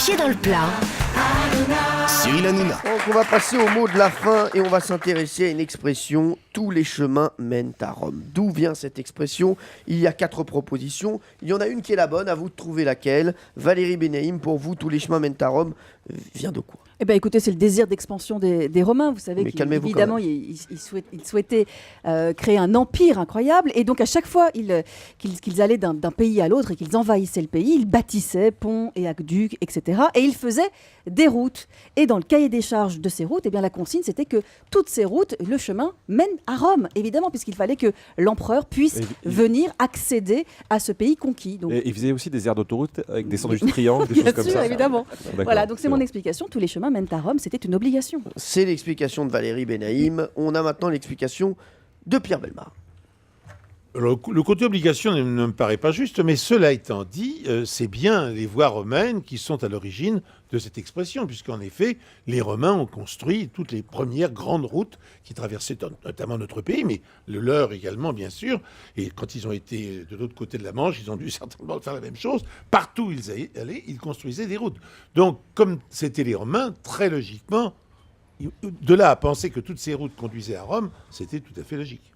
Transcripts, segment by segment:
Pieds dans le plat. Cyril Hanouna. Donc on va passer au mot de la fin et on va s'intéresser à une expression « Tous les chemins mènent à Rome ». D'où vient cette expression? Il y a 4 propositions. Il y en a une qui est la bonne, à vous de trouver laquelle. Valérie Benaïm, pour vous, « Tous les chemins mènent à Rome » vient de quoi? Eh bien, écoutez, c'est le désir d'expansion des Romains. Vous savez Mais calmez-vous qu'évidemment, quand ils souhaitaient créer un empire incroyable. Et donc, à chaque fois qu'ils allaient d'un pays à l'autre et qu'ils envahissaient le pays, ils bâtissaient ponts et aqueducs, etc. Et ils faisaient des routes. Et dans le cahier des charges de ces routes, eh bien, la consigne, c'était que toutes ces routes, le chemin mène à Rome, évidemment, puisqu'il fallait que l'empereur puisse venir accéder à ce pays conquis. Donc, et il faisait aussi des aires d'autoroute avec des sandwichs triangles, des choses bien comme sûr, ça. évidemment. D'accord, Voilà, donc c'est mon bon. explication. Tous les chemins mènent à Rome, c'était une obligation. C'est l'explication de Valérie Benaïm. On a maintenant l'explication de Pierre Bellemare. Le côté obligation ne me paraît pas juste, mais cela étant dit, c'est bien les voies romaines qui sont à l'origine de cette expression, puisqu'en effet, les Romains ont construit toutes les premières grandes routes qui traversaient notamment notre pays, mais le leur également, bien sûr. Et quand ils ont été de l'autre côté de la Manche, ils ont dû certainement faire la même chose. Partout où ils allaient, ils construisaient des routes. Donc, comme c'était les Romains, très logiquement, de là à penser que toutes ces routes conduisaient à Rome, c'était tout à fait logique.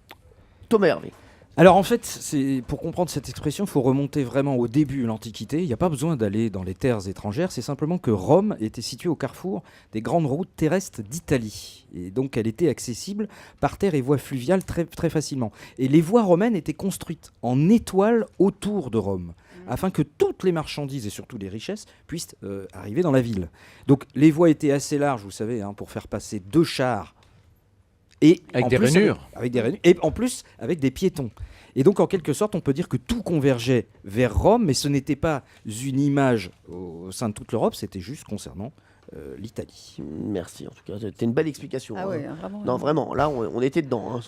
Thomas Hervé. Alors en fait, pour comprendre cette expression, il faut remonter vraiment au début de l'Antiquité. Il n'y a pas besoin d'aller dans les terres étrangères, c'est simplement que Rome était située au carrefour des grandes routes terrestres d'Italie. Et donc elle était accessible par terre et voies fluviales très, très facilement. Et les voies romaines étaient construites en étoile autour de Rome, afin que toutes les marchandises et surtout les richesses puissent arriver dans la ville. Donc les voies étaient assez larges, vous savez, pour faire passer 2 chars. Et avec des rainures. Avec des rainures. Et en plus, avec des piétons. Et donc, en quelque sorte, on peut dire que tout convergeait vers Rome, mais ce n'était pas une image au sein de toute l'Europe, c'était juste concernant l'Italie. Merci, en tout cas. C'était une belle explication. Ah ouais, vraiment. Non, vraiment, là, on était dedans.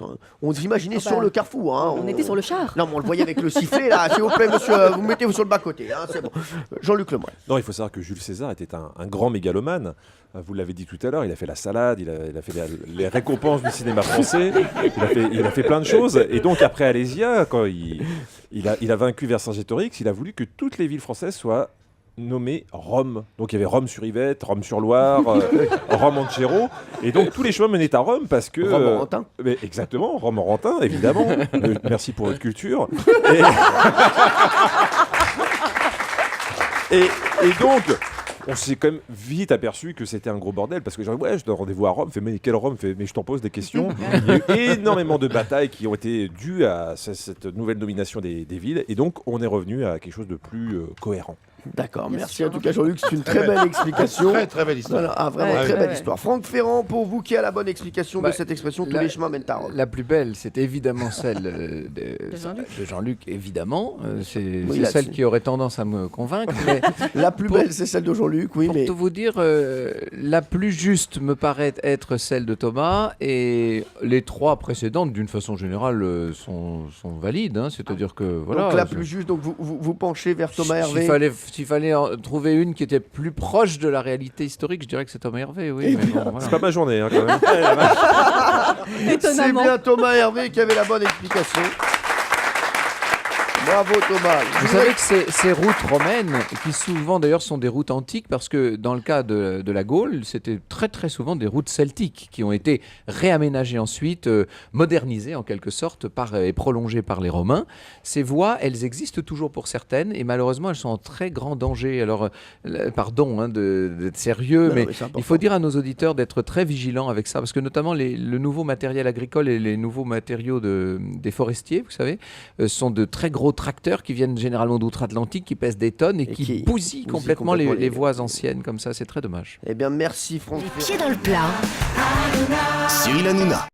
On s'imaginait Ah bah, sur le carrefour. On était sur le char. Non, mais on le voyait avec le sifflet, là. S'il vous plaît, monsieur, vous mettez-vous sur le bas-côté. C'est bon. Jean-Luc Lemoyne. Non, il faut savoir que Jules César était un grand mégalomane. Vous l'avez dit tout à l'heure, il a fait la salade, il a fait les récompenses du cinéma français, il a fait plein de choses. Et donc après Alésia, quand il a vaincu Vercingétorix, il a voulu que toutes les villes françaises soient nommées Rome. Donc il y avait Rome-sur-Yvette, Rome-sur-Loire, Rome-Antero. Et donc tous les chemins menaient à Rome parce que... Rome-Orentin. Exactement, Rome-Orentin, évidemment. Merci pour votre culture. Et donc... On s'est quand même vite aperçu que c'était un gros bordel parce que genre je donne rendez-vous à Rome, mais quelle Rome, mais je t'en pose des questions. Il y a eu énormément de batailles qui ont été dues à cette nouvelle nomination des villes et donc on est revenu à quelque chose de plus cohérent. D'accord, Bien merci sûr. en tout cas Jean-Luc, c'est une très belle explication. Très, très belle histoire. Voilà, vraiment très belle histoire. Franck Ferrand, pour vous, qui a la bonne explication de Bah, cette expression, tous les chemins mènent à Rome? La plus belle, c'est évidemment celle Jean-Luc. de Jean-Luc, évidemment. C'est Oui, là, celle c'est- qui aurait tendance à me convaincre. Mais La plus belle, c'est celle de Jean-Luc, oui, pour mais... tout vous dire, la plus juste me paraît être celle de Thomas. Et les 3 précédentes, d'une façon générale, sont valides. C'est-à-dire que, voilà. Donc la plus juste, donc vous penchez vers Thomas Hervé. S'il fallait trouver une qui était plus proche de la réalité historique, je dirais que c'est Thomas Hervé. Oui, mais bon, voilà. C'est pas ma journée quand même. C'est Étonnamment. bien Thomas Hervé qui avait la bonne explication. Bravo Thomas. Vous savez que ces routes romaines, qui souvent d'ailleurs sont des routes antiques, parce que dans le cas de la Gaule, c'était très très souvent des routes celtiques qui ont été réaménagées ensuite, modernisées en quelque sorte et prolongées par les Romains. Ces voies, elles existent toujours pour certaines et malheureusement elles sont en très grand danger. Alors, pardon d'être sérieux, Non, mais mais c'est important. il faut dire à nos auditeurs d'être très vigilants avec ça, parce que notamment le nouveau matériel agricole et les nouveaux matériaux des forestiers, vous savez, sont de très gros tracteurs qui viennent généralement d'outre-Atlantique, qui pèsent des tonnes et qui bousillent complètement les voies anciennes comme ça. C'est très dommage. Eh bien merci Franck Ferrand. Pieds dans le plat. Cyril Hanouna.